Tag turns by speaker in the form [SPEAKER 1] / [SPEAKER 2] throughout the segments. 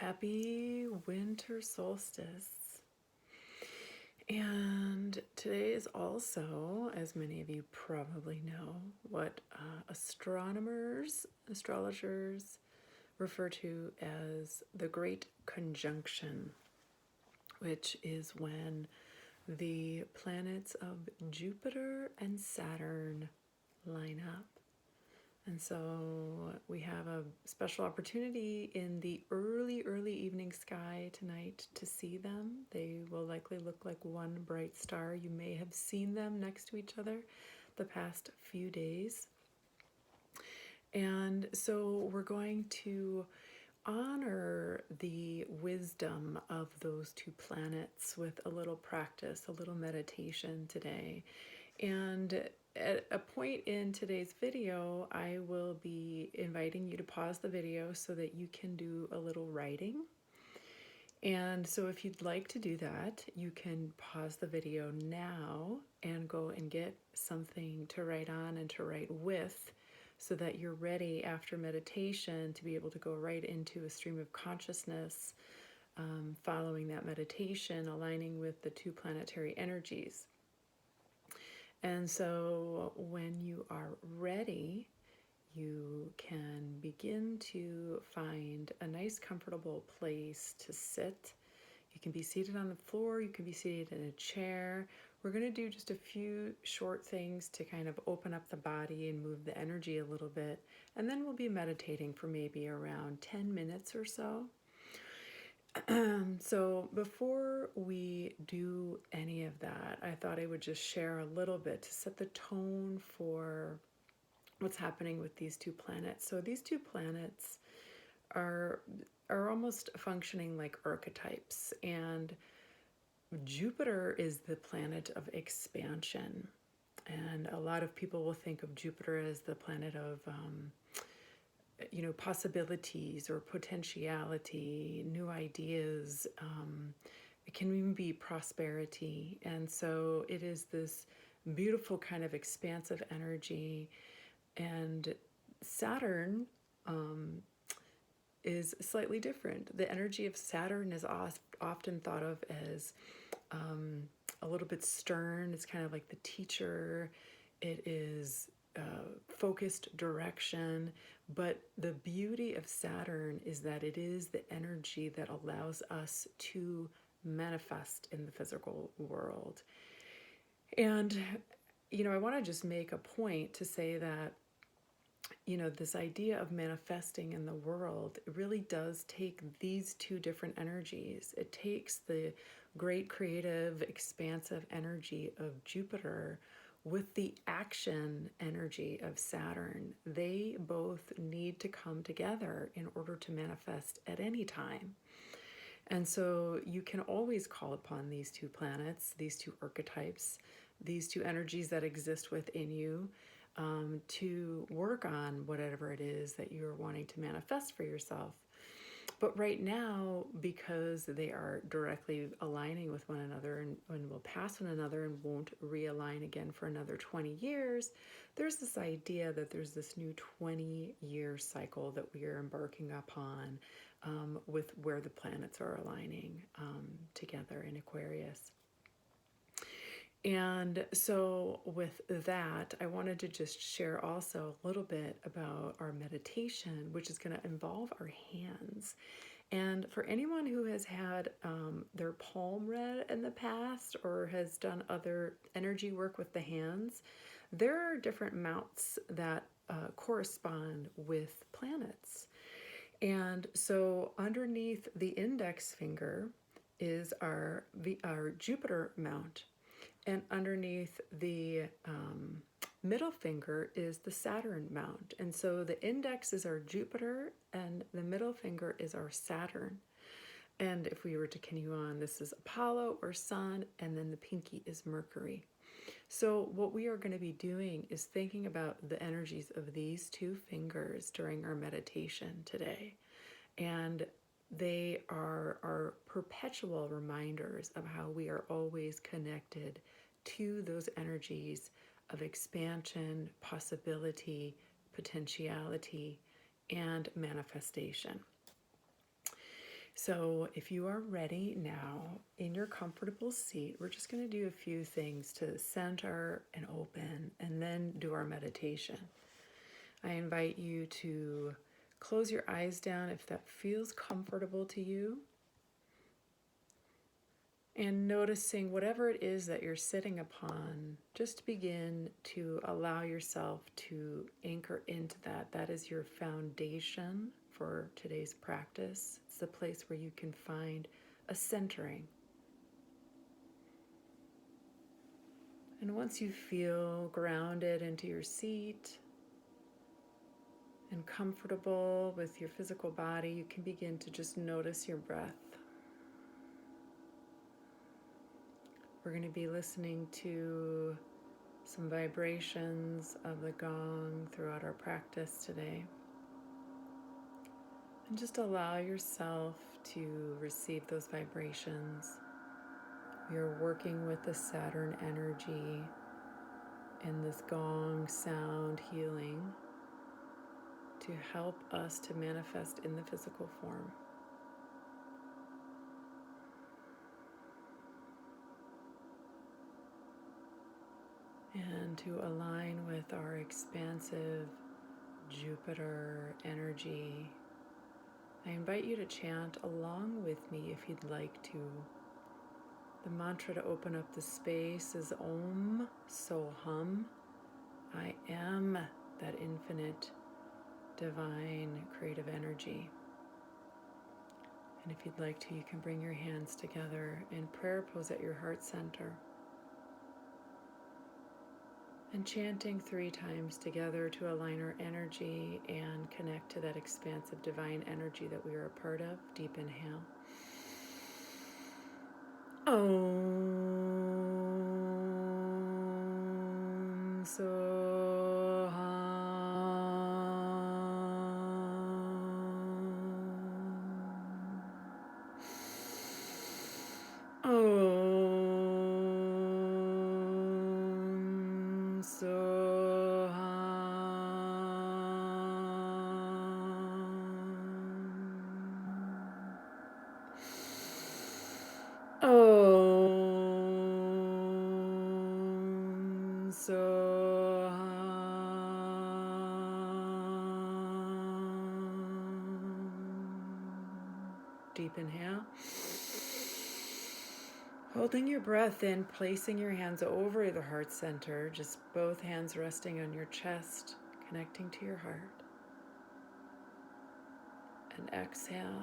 [SPEAKER 1] Happy winter solstice. And today is also, as many of you probably know, what astrologers refer to as the Great Conjunction, which is when the planets of Jupiter and Saturn line up. And so we have a special opportunity in the early evening sky tonight to see them. They will likely look like one bright star. You may have seen them next to each other the past few days. And so we're going to honor the wisdom of those two planets with a little practice, a little meditation today. And at a point in today's video, I will be inviting you to pause the video so that you can do a little writing. And so if you'd like to do that, you can pause the video now and go and get something to write on and to write with so that you're ready after meditation to be able to go right into a stream of consciousness following that meditation, aligning with the two planetary energies. And so when you are ready, you can begin to find a nice comfortable place to sit. You can be seated on the floor, you can be seated in a chair. We're going to do just a few short things to kind of open up the body and move the energy a little bit. And then we'll be meditating for maybe around 10 minutes or so. So before we do any of that, I thought I would just share a little bit to set the tone for what's happening with these two planets. So these two planets are almost functioning like archetypes, and Jupiter is the planet of expansion. And a lot of people will think of Jupiter as the planet of possibilities or potentiality, new ideas. It can even be prosperity. And so it is this beautiful kind of expansive energy. And Saturn is slightly different. The energy of Saturn is often thought of as a little bit stern. It's kind of like the teacher. It is focused direction, but the beauty of Saturn is that it is the energy that allows us to manifest in the physical world. And, I want to just make a point to say that, this idea of manifesting in the world, it really does take these two different energies. It takes the great creative, expansive energy of Jupiter with the action energy of Saturn. They both need to come together in order to manifest at any time. And so you can always call upon these two planets, these two archetypes, these two energies that exist within you to work on whatever it is that you're wanting to manifest for yourself. But right now, because they are directly aligning with one another and will pass one another and won't realign again for another 20 years, there's this idea that there's this new 20-year cycle that we are embarking upon with where the planets are aligning together in Aquarius. And so with that, I wanted to just share also a little bit about our meditation, which is going to involve our hands. And for anyone who has had their palm read in the past or has done other energy work with the hands, there are different mounts that correspond with planets. And so underneath the index finger is our Jupiter mount. And underneath the middle finger is the Saturn mount. And so the index is our Jupiter and the middle finger is our Saturn. And if we were to continue on, this is Apollo or Sun, and then the pinky is Mercury. So what we are going to be doing is thinking about the energies of these two fingers during our meditation today. And they are our perpetual reminders of how we are always connected to those energies of expansion, possibility, potentiality, and manifestation. So if you are ready now, in your comfortable seat, we're just going to do a few things to center and open and then do our meditation. I invite you to close your eyes down if that feels comfortable to you. And noticing whatever it is that you're sitting upon, just begin to allow yourself to anchor into that. That is your foundation for today's practice. It's the place where you can find a centering. And once you feel grounded into your seat and comfortable with your physical body, you can begin to just notice your breath. We're going to be listening to some vibrations of the gong throughout our practice today. And just allow yourself to receive those vibrations. We are working with the Saturn energy and this gong sound healing to help us to manifest in the physical form. And to align with our expansive Jupiter energy, I invite you to chant along with me if you'd like to. The mantra to open up the space is Om Soham. I am that infinite, divine, creative energy. And if you'd like to, you can bring your hands together in prayer pose at your heart center. And chanting 3 times together to align our energy and connect to that expansive divine energy that we are a part of. Deep inhale. Om Soham. Om Soham. Om Soham. Deep inhale. Holding your breath in, placing your hands over the heart center, just both hands resting on your chest, connecting to your heart. And exhale.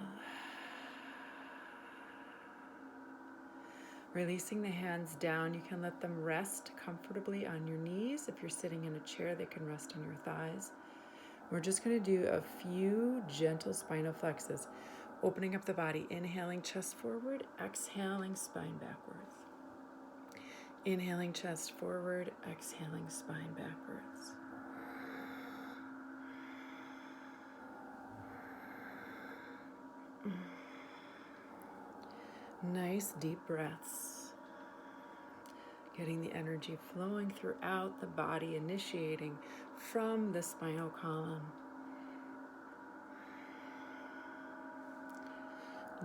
[SPEAKER 1] Releasing the hands down, you can let them rest comfortably on your knees. If you're sitting in a chair, they can rest on your thighs. We're just going to do a few gentle spinal flexes, opening up the body, inhaling chest forward, exhaling spine backwards. Inhaling chest forward, exhaling spine backwards. Nice deep breaths. Getting the energy flowing throughout the body, initiating from the spinal column.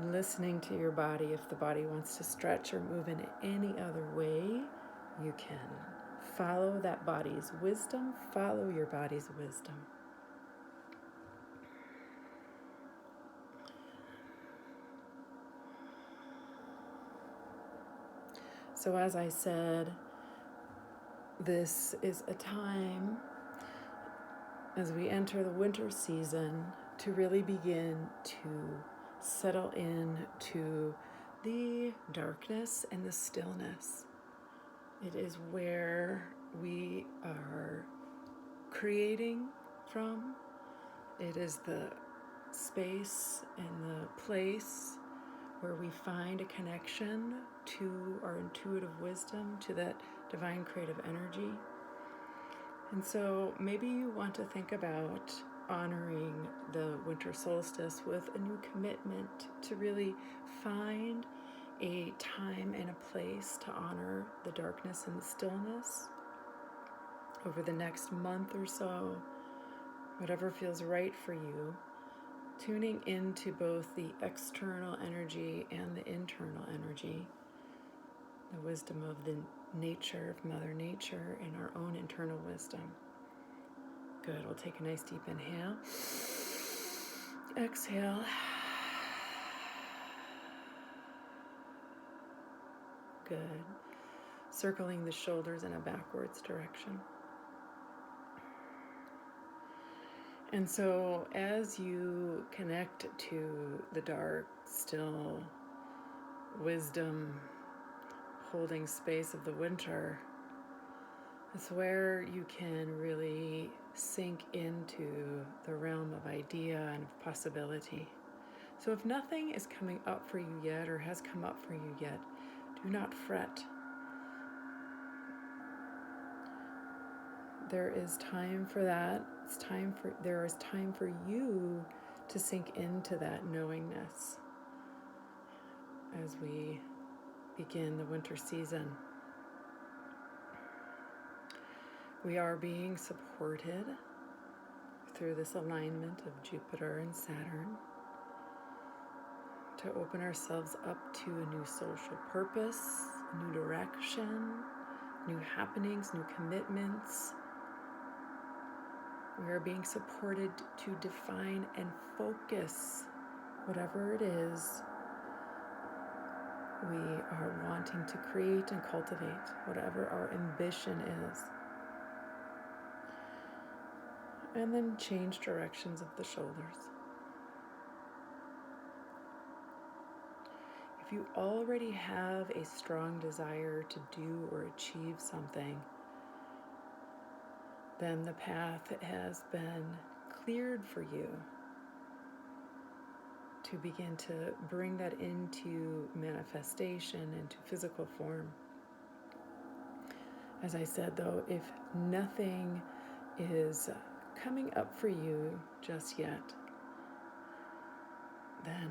[SPEAKER 1] Listening to your body. If the body wants to stretch or move in any other way, you can. Follow that body's wisdom. Follow your body's wisdom. So as I said, this is a time as we enter the winter season to really begin to settle in to the darkness and the stillness. It is where we are creating from. It is the space and the place where we find a connection to our intuitive wisdom, to that divine creative energy. And so maybe you want to think about honoring the winter solstice with a new commitment to really find a time and a place to honor the darkness and the stillness over the next month or so, whatever feels right for you. tuning into both the external energy and the internal energy, the wisdom of the nature of Mother Nature and our own internal wisdom. Good. We'll take a nice deep inhale. Exhale. Good. Circling the shoulders in a backwards direction. And so as you connect to the dark, still wisdom, holding space of the winter, it's where you can really sink into the realm of idea and of possibility. So if nothing is coming up for you yet or has come up for you yet, do not fret. There is time for that. There is time for you to sink into that knowingness as we begin the winter season. We are being supported through this alignment of Jupiter and Saturn to open ourselves up to a new social purpose, a new direction, new happenings, new commitments. We are being supported to define and focus whatever it is we are wanting to create and cultivate, whatever our ambition is. And then change directions of the shoulders. If you already have a strong desire to do or achieve something, then the path has been cleared for you to begin to bring that into manifestation, into physical form. As I said, though, if nothing is coming up for you just yet, then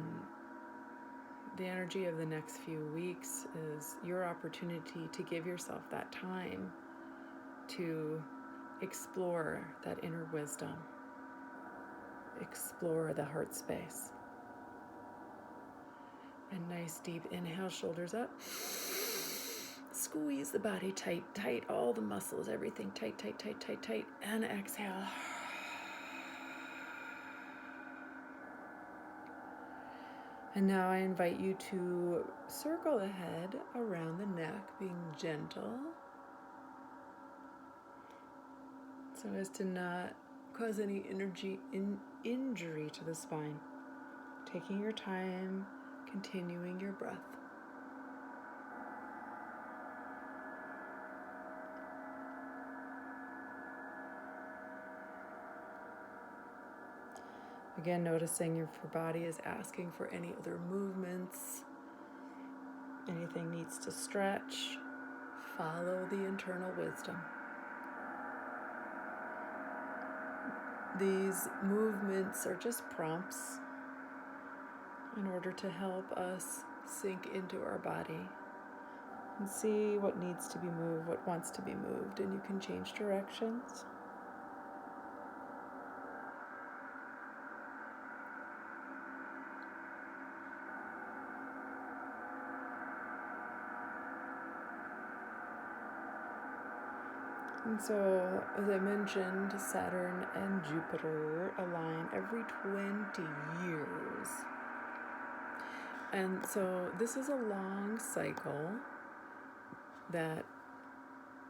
[SPEAKER 1] the energy of the next few weeks is your opportunity to give yourself that time to explore that inner wisdom, explore the heart space. And nice deep inhale, shoulders up. Squeeze the body tight, tight, all the muscles, everything tight, tight, tight, tight, tight. And exhale. And now I invite you to circle the head around the neck, being gentle, so as to not cause any injury to the spine. Taking your time, continuing your breath. Again, noticing if your body is asking for any other movements, anything needs to stretch, follow the internal wisdom. These movements are just prompts in order to help us sink into our body and see what needs to be moved, what wants to be moved, and you can change directions. And so, as I mentioned, Saturn and Jupiter align every 20 years. And so this is a long cycle that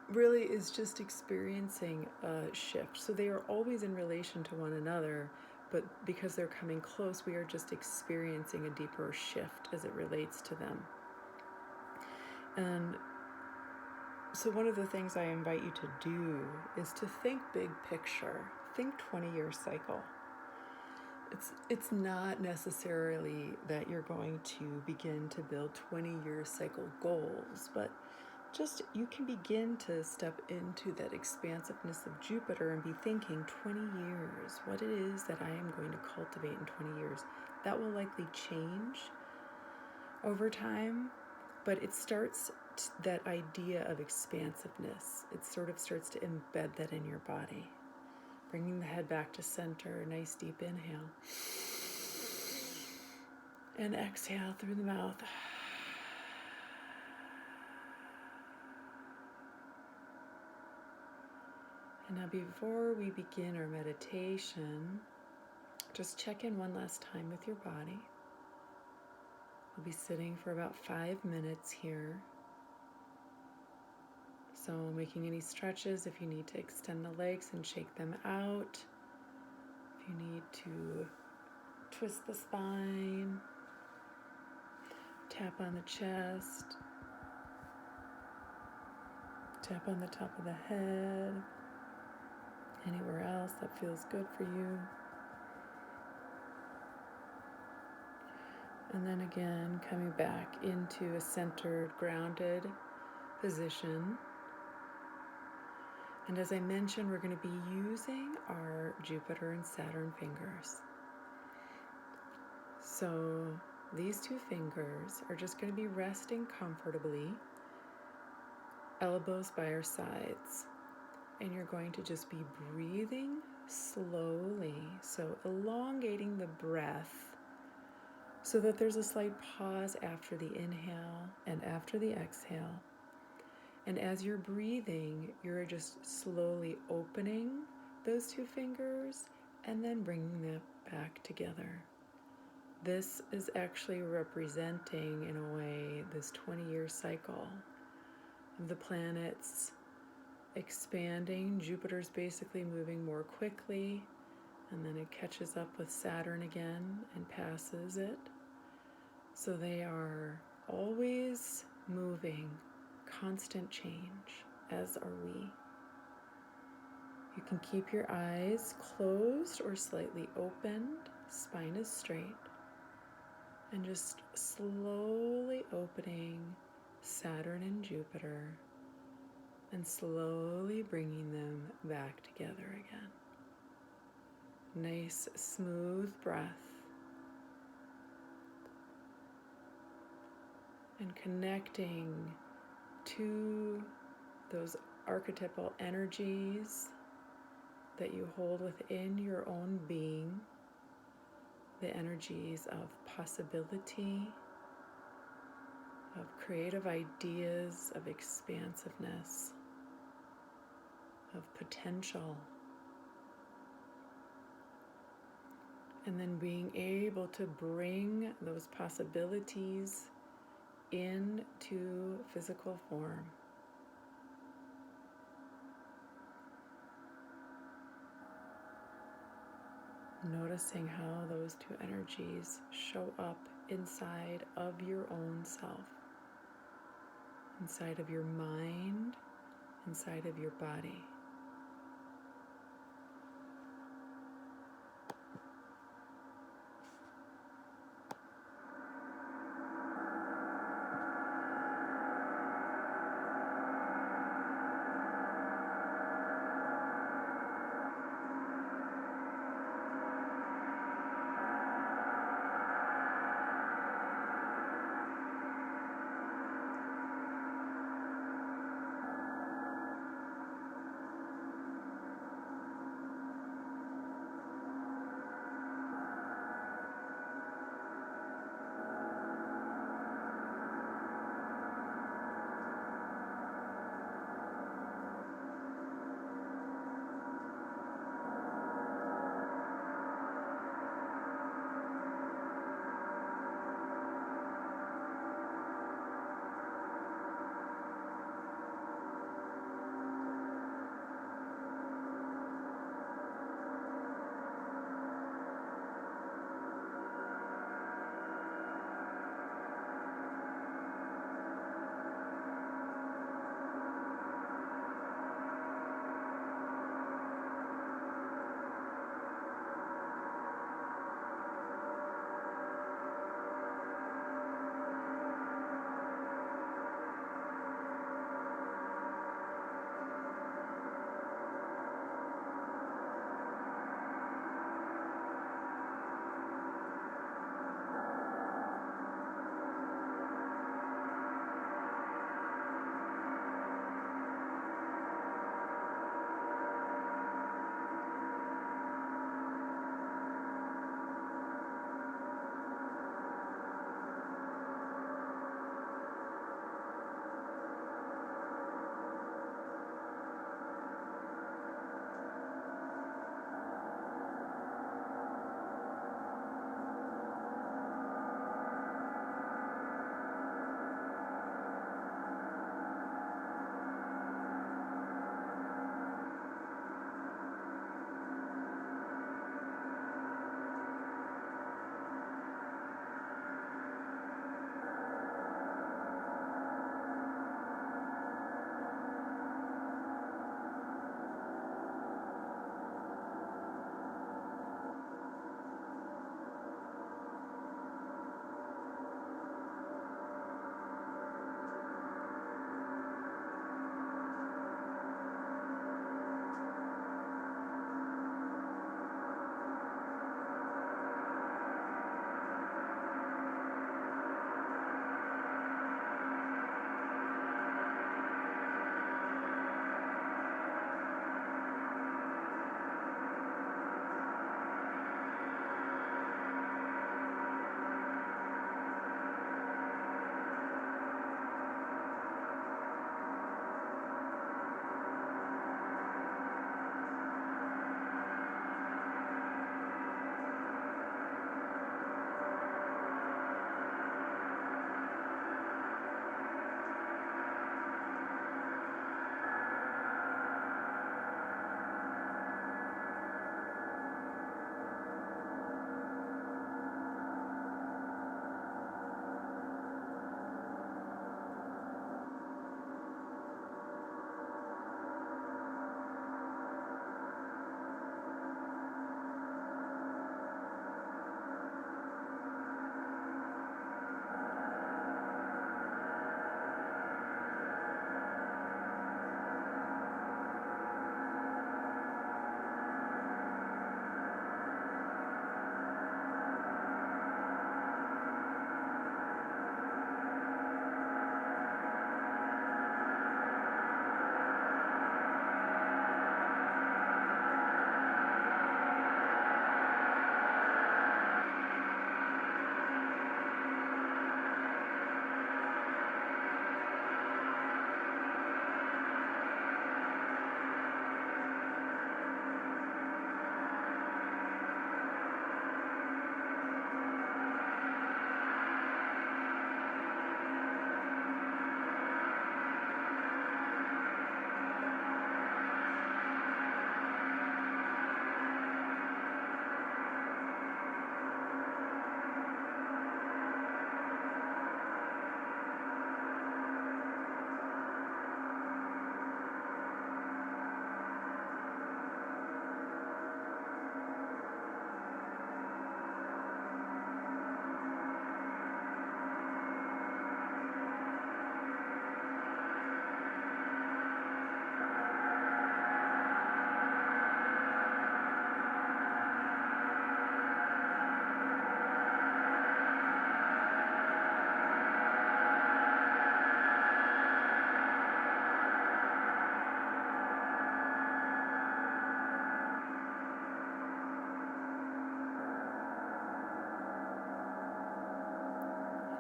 [SPEAKER 1] really is just experiencing a shift. So they are always in relation to one another, but because they're coming close, we are just experiencing a deeper shift as it relates to them. And so one of the things I invite you to do is to think big picture. Think 20-year cycle. It's not necessarily that you're going to begin to build 20-year cycle goals, but just you can begin to step into that expansiveness of Jupiter and be thinking 20 years, what it is that I am going to cultivate in 20 years. That will likely change over time, but it starts that idea of expansiveness. It sort of starts to embed that in your body. Bringing the head back to center, nice deep inhale. And exhale through the mouth. And now before we begin our meditation, just check in one last time with your body. We'll be sitting for about 5 minutes here. So making any stretches if you need to extend the legs and shake them out. If you need to twist the spine, tap on the chest, tap on the top of the head, anywhere else that feels good for you. And then again, coming back into a centered, grounded position. And as I mentioned, we're going to be using our Jupiter and Saturn fingers. So these two fingers are just going to be resting comfortably, elbows by our sides. And you're going to just be breathing slowly, so elongating the breath so that there's a slight pause after the inhale and after the exhale. And as you're breathing, you're just slowly opening those two fingers and then bringing them back together. This is actually representing, in a way, this 20-year cycle of the planets expanding. Jupiter's basically moving more quickly, and then it catches up with Saturn again and passes it. So they are always moving, constant change, as are we. You can keep your eyes closed or slightly opened, spine is straight, and just slowly opening Saturn and Jupiter and slowly bringing them back together again. Nice, smooth breath. And connecting to those archetypal energies that you hold within your own being, the energies of possibility, of creative ideas, of expansiveness, of potential. And then being able to bring those possibilities into physical form. Noticing how those two energies show up inside of your own self, inside of your mind, inside of your body.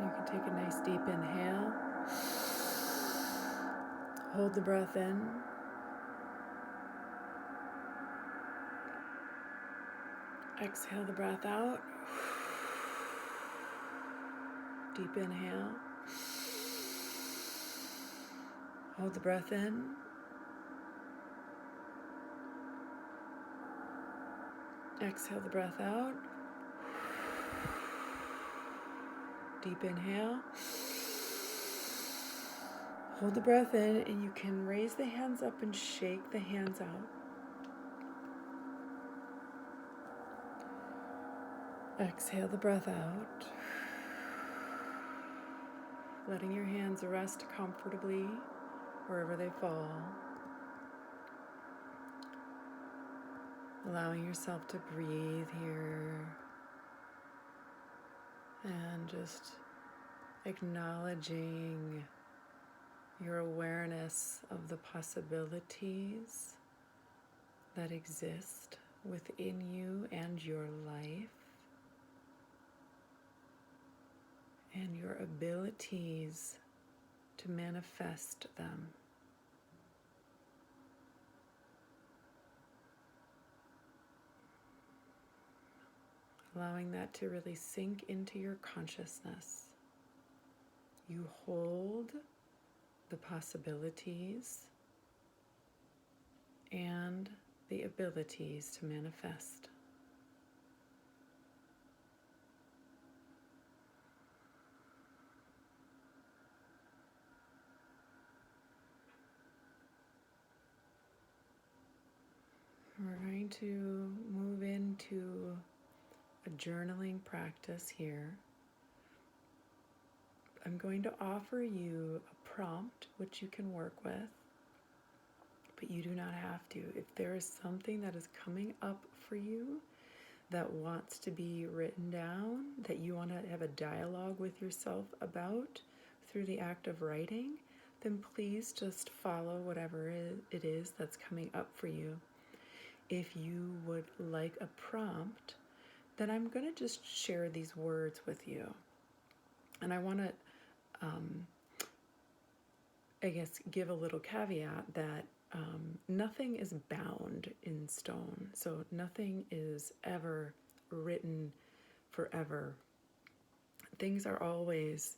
[SPEAKER 1] You can take a nice deep inhale. Hold the breath in. Exhale the breath out. Deep inhale. Hold the breath in. Exhale the breath out. Deep inhale. Hold the breath in, and you can raise the hands up and shake the hands out. Exhale the breath out. Letting your hands rest comfortably wherever they fall. Allowing yourself to breathe here. And just acknowledging your awareness of the possibilities that exist within you and your life, and your abilities to manifest them. Allowing that to really sink into your consciousness. You hold the possibilities and the abilities to manifest. We're going to move into a journaling practice here. I'm going to offer you a prompt which you can work with, but you do not have to. If there is something that is coming up for you that wants to be written down, that you want to have a dialogue with yourself about through the act of writing, then please just follow whatever it is that's coming up for you. If you would like a prompt, then I'm going to just share these words with you. And I want to, give a little caveat that nothing is bound in stone. So nothing is ever written forever. Things are always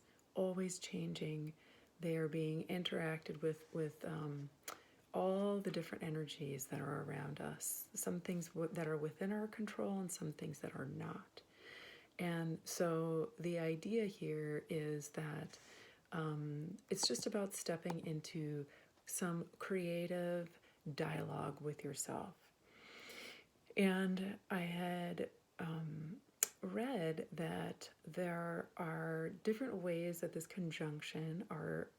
[SPEAKER 1] changing. They are being interacted with all the different energies that are around us. Some things that are within our control and some things that are not. And so the idea here is that it's just about stepping into some creative dialogue with yourself. And I had read that there are different ways that this conjunction are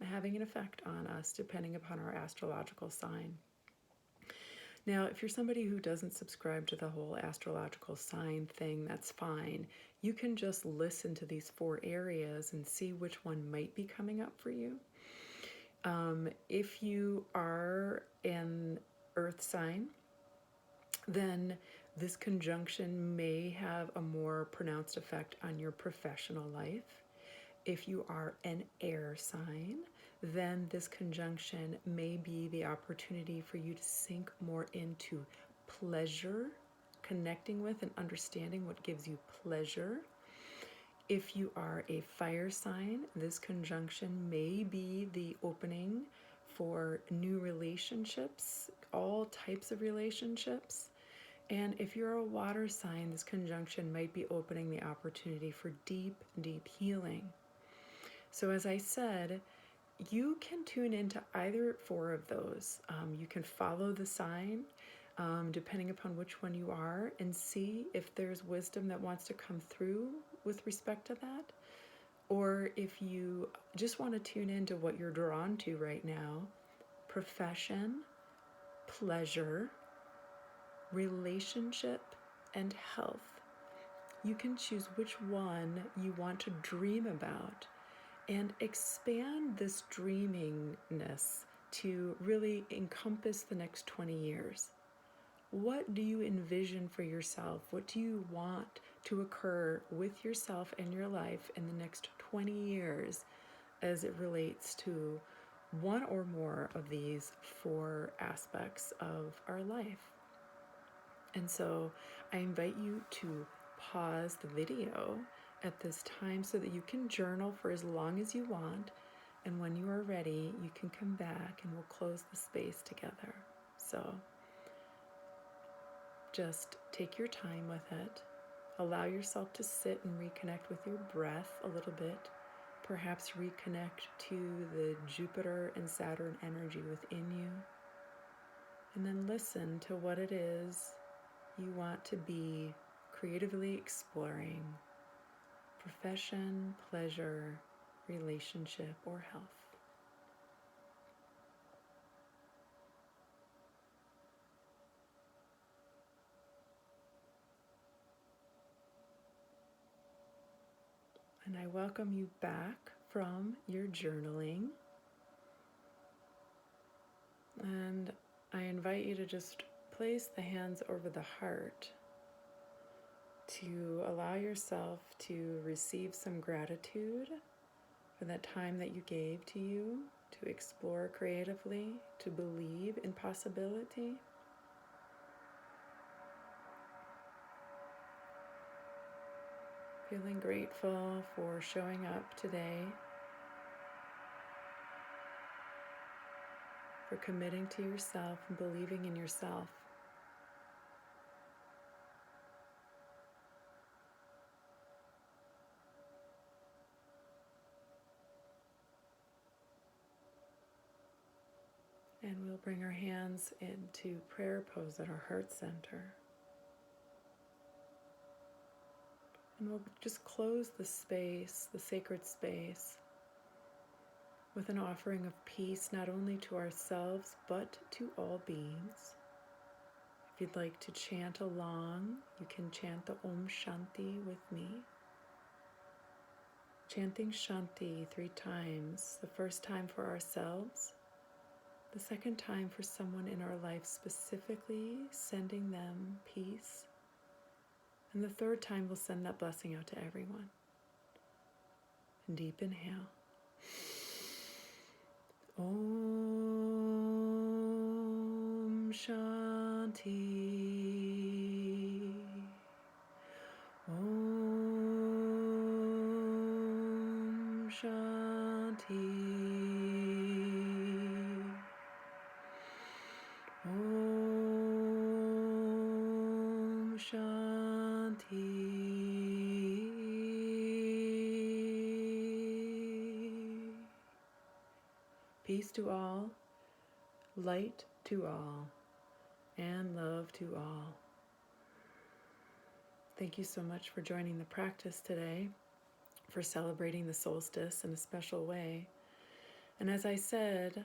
[SPEAKER 1] having an effect on us depending upon our astrological sign. Now, if you're somebody who doesn't subscribe to the whole astrological sign thing, that's fine. You can just listen to these 4 areas and see which one might be coming up for you. If you are an earth sign, then this conjunction may have a more pronounced effect on your professional life. If you are an air sign, then this conjunction may be the opportunity for you to sink more into pleasure, connecting with and understanding what gives you pleasure. If you are a fire sign, this conjunction may be the opening for new relationships, all types of relationships. And if you're a water sign, this conjunction might be opening the opportunity for deep, deep healing. So as I said, you can tune into either 4 of those. You can follow the sign, depending upon which one you are, and see if there's wisdom that wants to come through with respect to that. Or if you just want to tune into what you're drawn to right now, profession, pleasure, relationship, and health. You can choose which one you want to dream about and expand this dreamingness to really encompass the next 20 years. What do you envision for yourself? What do you want to occur with yourself and your life in the next 20 years as it relates to one or more of these four aspects of our life. And so I invite you to pause the video at this time so that you can journal for as long as you want. And when you are ready, you can come back and we'll close the space together. So just take your time with it. Allow yourself to sit and reconnect with your breath a little bit. Perhaps reconnect to the Jupiter and Saturn energy within you. And then listen to what it is you want to be creatively exploring: profession, pleasure, relationship, or health. And I welcome you back from your journaling. And I invite you to just place the hands over the heart to allow yourself to receive some gratitude for that time that you gave to you, to explore creatively, to believe in possibility. Feeling grateful for showing up today, for committing to yourself and believing in yourself. And we'll bring our hands into prayer pose at our heart center. And we'll just close the space, the sacred space, with an offering of peace not only to ourselves but to all beings. If you'd like to chant along, you can chant the Om Shanti with me. Chanting Shanti 3 times, the first time for ourselves, the second time for someone in our life, specifically sending them peace, and the third time we'll send that blessing out to everyone. Deep inhale. Om Shanti. Om Shanti. Om Shanti. Peace to all, light to all, and love to all. Thank you so much for joining the practice today, for celebrating the solstice in a special way. And as I said,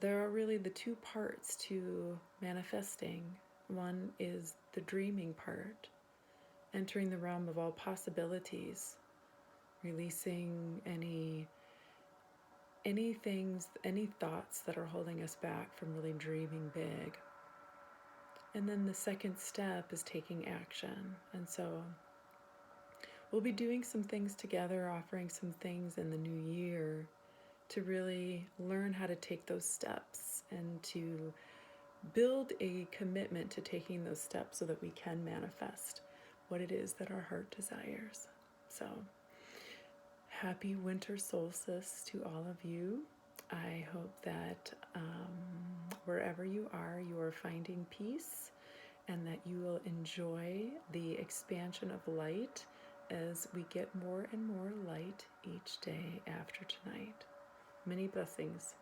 [SPEAKER 1] there are really the 2 parts to manifesting. One is the dreaming part, entering the realm of all possibilities, releasing any thoughts that are holding us back from really dreaming big. And then the second step is taking action. And so we'll be doing some things together, offering some things in the new year to really learn how to take those steps and to build a commitment to taking those steps so that we can manifest what it is that our heart desires. So happy winter solstice to all of you. I hope that wherever you are finding peace, and that you will enjoy the expansion of light as we get more and more light each day after tonight. Many blessings.